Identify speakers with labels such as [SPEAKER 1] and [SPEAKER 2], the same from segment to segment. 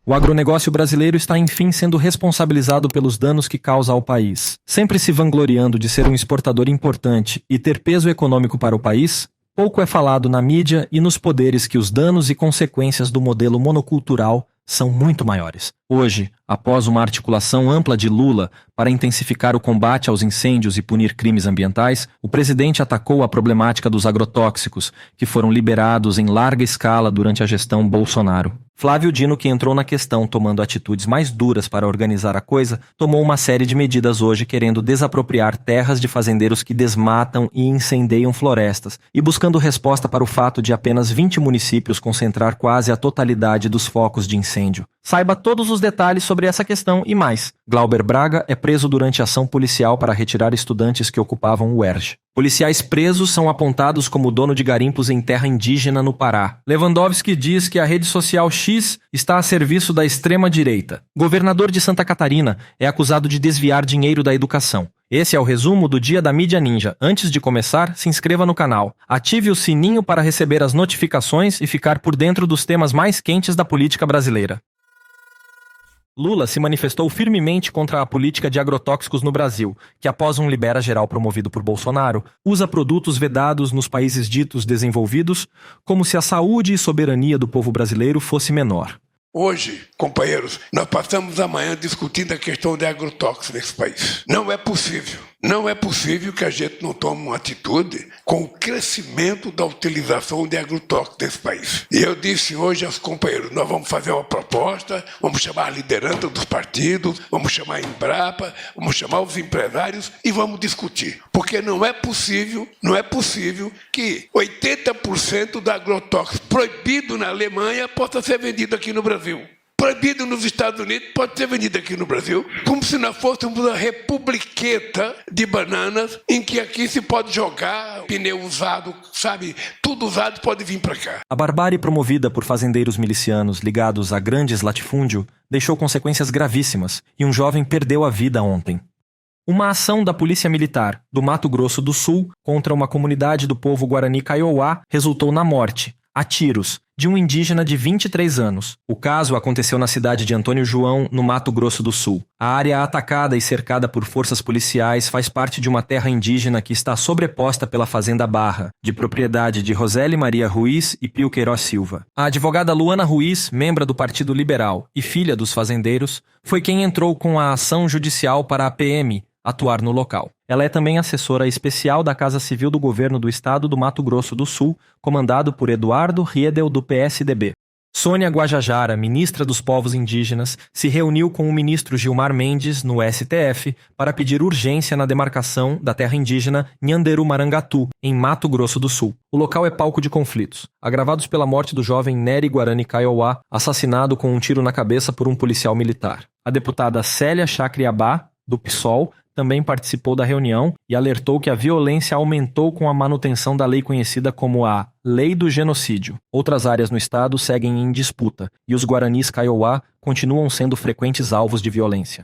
[SPEAKER 1] O agronegócio brasileiro está enfim sendo responsabilizado pelos danos que causa ao país. Sempre se vangloriando de ser um exportador importante e ter peso econômico para o país, pouco é falado na mídia e nos poderes que os danos e consequências do modelo monocultural são muito maiores. Hoje, após uma articulação ampla de Lula para intensificar o combate aos incêndios e punir crimes ambientais, o presidente atacou a problemática dos agrotóxicos, que foram liberados em larga escala durante a gestão Bolsonaro. Flávio Dino, que entrou na questão tomando atitudes mais duras para organizar a coisa, tomou uma série de medidas hoje querendo desapropriar terras de fazendeiros que desmatam e incendeiam florestas e buscando resposta para o fato de apenas 20 municípios concentrar quase a totalidade dos focos de incêndio. Saiba todos os detalhes sobre essa questão e mais. Glauber Braga é preso durante ação policial para retirar estudantes que ocupavam o UERJ. Policiais presos são apontados como dono de garimpos em terra indígena no Pará. Lewandowski diz que a rede social X está a serviço da extrema-direita. Governador de Santa Catarina é acusado de desviar dinheiro da educação. Esse é o resumo do Dia da Mídia Ninja. Antes de começar, se inscreva no canal. Ative o sininho para receber as notificações e ficar por dentro dos temas mais quentes da política brasileira. Lula se manifestou firmemente contra a política de agrotóxicos no Brasil, que após um libera geral promovido por Bolsonaro, usa produtos vedados nos países ditos desenvolvidos, como se a saúde e soberania do povo brasileiro fosse menor.
[SPEAKER 2] Hoje, companheiros, nós passamos a manhã discutindo a questão de agrotóxicos nesse país. Não é possível. Não é possível que a gente não tome uma atitude com o crescimento da utilização de agrotóxicos nesse país. E eu disse hoje aos companheiros, nós vamos fazer uma proposta, vamos chamar a liderança dos partidos, vamos chamar a Embrapa, vamos chamar os empresários e vamos discutir. Porque não é possível que 80% do agrotóxico proibido na Alemanha possa ser vendido aqui no Brasil. Proibido nos Estados Unidos, pode ser vendido aqui no Brasil, como se nós fôssemos uma republiqueta de bananas, em que aqui se pode jogar pneu usado, sabe? Tudo usado pode vir para cá.
[SPEAKER 1] A barbárie promovida por fazendeiros milicianos ligados a grandes latifúndio deixou consequências gravíssimas e um jovem perdeu a vida ontem. Uma ação da Polícia Militar do Mato Grosso do Sul contra uma comunidade do povo Guarani Kaiowá resultou na morte, a tiros, de um indígena de 23 anos. O caso aconteceu na cidade de Antônio João, no Mato Grosso do Sul. A área atacada e cercada por forças policiais faz parte de uma terra indígena que está sobreposta pela Fazenda Barra, de propriedade de Roseli Maria Ruiz e Pio Queiroz Silva. A advogada Luana Ruiz, membra do Partido Liberal e filha dos fazendeiros, foi quem entrou com a ação judicial para a PM atuar no local. Ela é também assessora especial da Casa Civil do Governo do Estado do Mato Grosso do Sul, comandado por Eduardo Riedel, do PSDB. Sônia Guajajara, ministra dos Povos Indígenas, se reuniu com o ministro Gilmar Mendes, no STF, para pedir urgência na demarcação da terra indígena Nhanderu-Marangatu, em Mato Grosso do Sul. O local é palco de conflitos, agravados pela morte do jovem Nery Guarani Kaiowá, assassinado com um tiro na cabeça por um policial militar. A deputada Célia Chacriabá, do PSOL, também participou da reunião e alertou que a violência aumentou com a manutenção da lei conhecida como a Lei do Genocídio. Outras áreas no estado seguem em disputa e os Guaranis Kaiowá continuam sendo frequentes alvos de violência.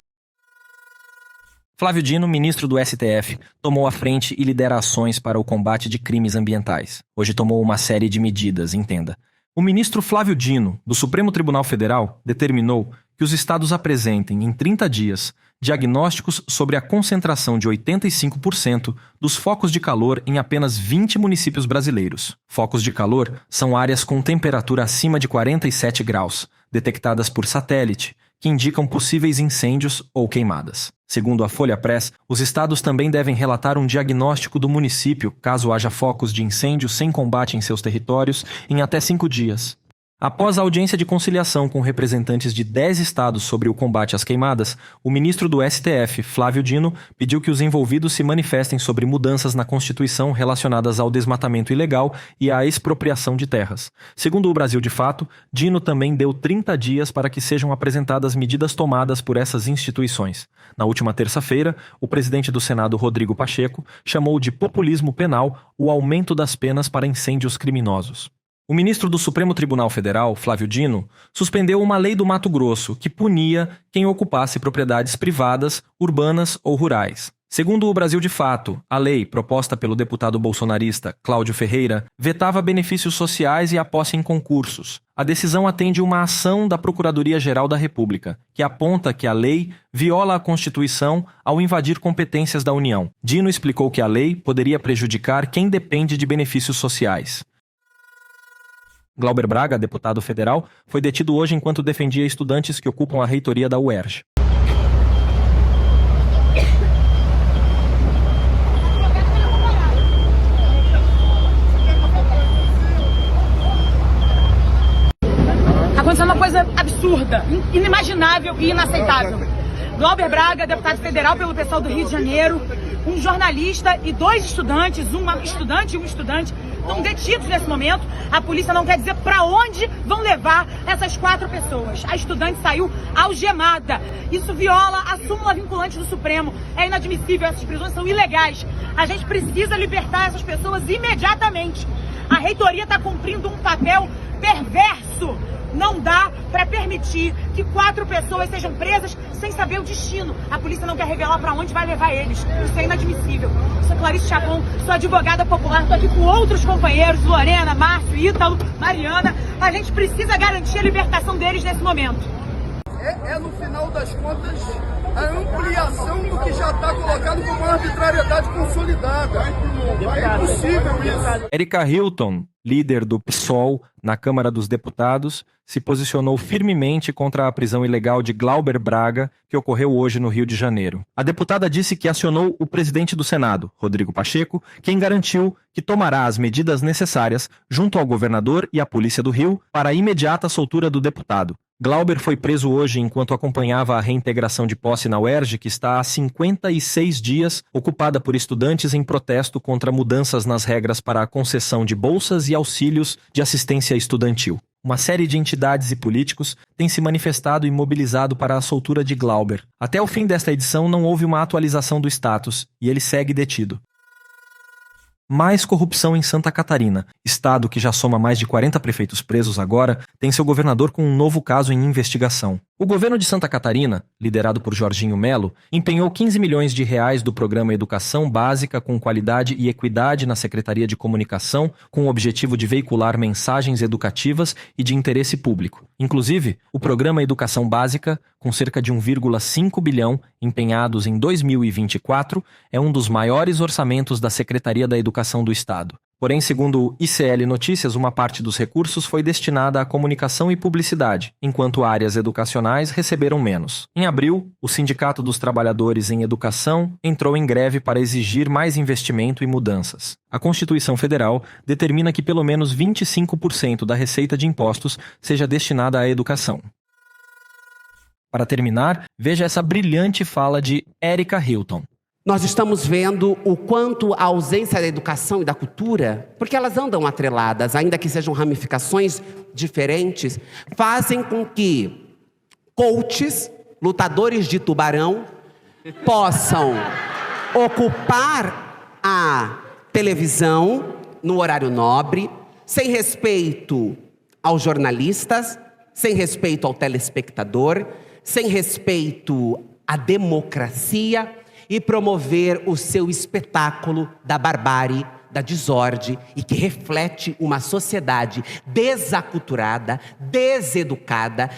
[SPEAKER 1] Flávio Dino, ministro do STF, tomou a frente e lidera ações para o combate de crimes ambientais. Hoje tomou uma série de medidas, entenda. O ministro Flávio Dino, do Supremo Tribunal Federal, determinou que os estados apresentem, em 30 dias, diagnósticos sobre a concentração de 85% dos focos de calor em apenas 20 municípios brasileiros. Focos de calor são áreas com temperatura acima de 47 graus, detectadas por satélite, que indicam possíveis incêndios ou queimadas. Segundo a Folha Press, os estados também devem relatar um diagnóstico do município caso haja focos de incêndio sem combate em seus territórios em até 5 dias. Após a audiência de conciliação com representantes de 10 estados sobre o combate às queimadas, o ministro do STF, Flávio Dino, pediu que os envolvidos se manifestem sobre mudanças na Constituição relacionadas ao desmatamento ilegal e à expropriação de terras. Segundo o Brasil de Fato, Dino também deu 30 dias para que sejam apresentadas medidas tomadas por essas instituições. Na última terça-feira, o presidente do Senado, Rodrigo Pacheco, chamou de populismo penal o aumento das penas para incêndios criminosos. O ministro do Supremo Tribunal Federal, Flávio Dino, suspendeu uma lei do Mato Grosso que punia quem ocupasse propriedades privadas, urbanas ou rurais. Segundo o Brasil de Fato, a lei, proposta pelo deputado bolsonarista Cláudio Ferreira, vetava benefícios sociais e a posse em concursos. A decisão atende uma ação da Procuradoria-Geral da República, que aponta que a lei viola a Constituição ao invadir competências da União. Dino explicou que a lei poderia prejudicar quem depende de benefícios sociais. Glauber Braga, deputado federal, foi detido hoje enquanto defendia estudantes que ocupam a reitoria da UERJ.
[SPEAKER 3] Aconteceu uma coisa absurda, inimaginável e inaceitável. Glauber Braga, deputado federal pelo pessoal do Rio de Janeiro, um jornalista e dois estudantes, uma estudante e um estudante, estão detidos nesse momento. A polícia não quer dizer para onde vão levar essas 4 pessoas. A estudante saiu algemada. Isso viola a súmula vinculante do Supremo. É inadmissível, essas prisões são ilegais. A gente precisa libertar essas pessoas imediatamente. A reitoria está cumprindo um papel perverso. Não dá para permitir que 4 pessoas sejam presas sem saber o destino. A polícia não quer revelar para onde vai levar eles. Isso é inadmissível. Eu sou Clarice Chacon, sou advogada popular, estou aqui com outros companheiros, Lorena, Márcio, Ítalo, Mariana. A gente precisa garantir a libertação deles nesse momento.
[SPEAKER 4] No final das contas, a ampliação do que já está colocado como uma arbitrariedade consolidada. É impossível isso.
[SPEAKER 1] Érica Hilton, líder do PSOL na Câmara dos Deputados, se posicionou firmemente contra a prisão ilegal de Glauber Braga, que ocorreu hoje no Rio de Janeiro. A deputada disse que acionou o presidente do Senado, Rodrigo Pacheco, quem garantiu que tomará as medidas necessárias junto ao governador e à Polícia do Rio para a imediata soltura do deputado. Glauber foi preso hoje enquanto acompanhava a reintegração de posse na UERJ, que está há 56 dias ocupada por estudantes em protesto contra mudanças nas regras para a concessão de bolsas e auxílios de assistência estudantil. Uma série de entidades e políticos têm se manifestado e mobilizado para a soltura de Glauber. Até o fim desta edição não houve uma atualização do status e ele segue detido. Mais corrupção em Santa Catarina. Estado que já soma mais de 40 prefeitos presos agora, tem seu governador com um novo caso em investigação. O governo de Santa Catarina, liderado por Jorginho Melo, empenhou 15 milhões de reais do programa Educação Básica com Qualidade e Equidade na Secretaria de Comunicação, com o objetivo de veicular mensagens educativas e de interesse público. Inclusive, o programa Educação Básica, com cerca de 1,5 bilhão empenhados em 2024, é um dos maiores orçamentos da Secretaria da Educação do Estado. Porém, segundo o ICL Notícias, uma parte dos recursos foi destinada à comunicação e publicidade, enquanto áreas educacionais receberam menos. Em abril, o Sindicato dos Trabalhadores em Educação entrou em greve para exigir mais investimento e mudanças. A Constituição Federal determina que pelo menos 25% da receita de impostos seja destinada à educação. Para terminar, veja essa brilhante fala de Érica Hilton.
[SPEAKER 5] Nós estamos vendo o quanto a ausência da educação e da cultura, porque elas andam atreladas, ainda que sejam ramificações diferentes, fazem com que coaches, lutadores de tubarão, possam ocupar a televisão no horário nobre, sem respeito aos jornalistas, sem respeito ao telespectador, sem respeito à democracia, e promover o seu espetáculo da barbárie, da desordem, e que reflete uma sociedade desaculturada, deseducada,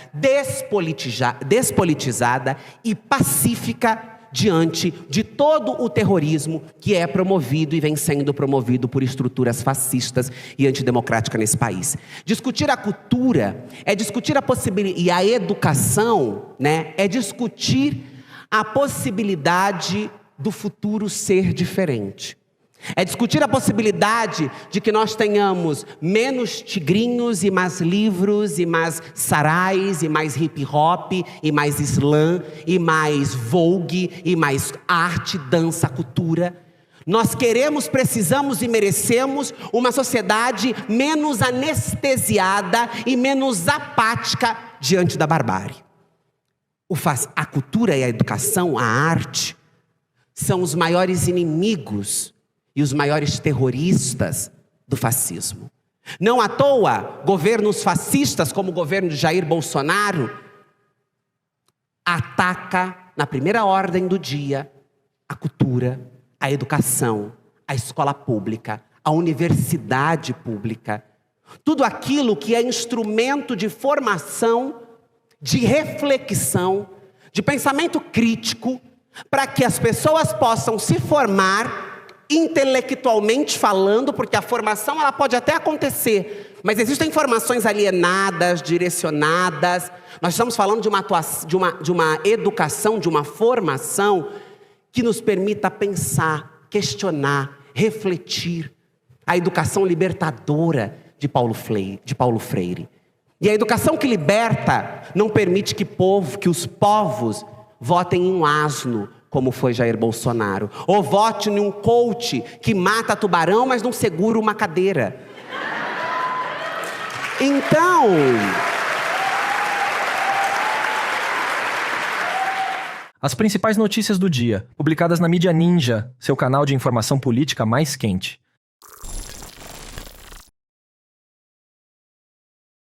[SPEAKER 5] despolitizada e pacífica diante de todo o terrorismo que é promovido e vem sendo promovido por estruturas fascistas e antidemocráticas nesse país. Discutir a cultura é discutir a possibilidade, e a educação, é discutir a possibilidade do futuro ser diferente. É discutir a possibilidade de que nós tenhamos menos tigrinhos e mais livros, e mais sarais, e mais hip hop, e mais slam, e mais vogue, e mais arte, dança, cultura. Nós queremos, precisamos e merecemos uma sociedade menos anestesiada e menos apática diante da barbárie. A cultura e a educação, a arte, são os maiores inimigos e os maiores terroristas do fascismo. Não à toa, governos fascistas, como o governo de Jair Bolsonaro, ataca na primeira ordem do dia a cultura. cultura, a educação, a escola pública, a universidade pública. Tudo aquilo que é instrumento de formação, de reflexão, de pensamento crítico, para que as pessoas possam se formar intelectualmente falando, porque a formação ela pode até acontecer, mas existem formações alienadas, direcionadas. Nós estamos falando de uma educação, de uma formação que nos permita pensar, questionar, refletir. A educação libertadora de Paulo Freire. E a educação que liberta não permite que os povos votem em um asno, como foi Jair Bolsonaro. Ou vote em um coach que mata tubarão, mas não segura uma cadeira. Então,
[SPEAKER 1] as principais notícias do dia, publicadas na mídia Ninja, seu canal de informação política mais quente.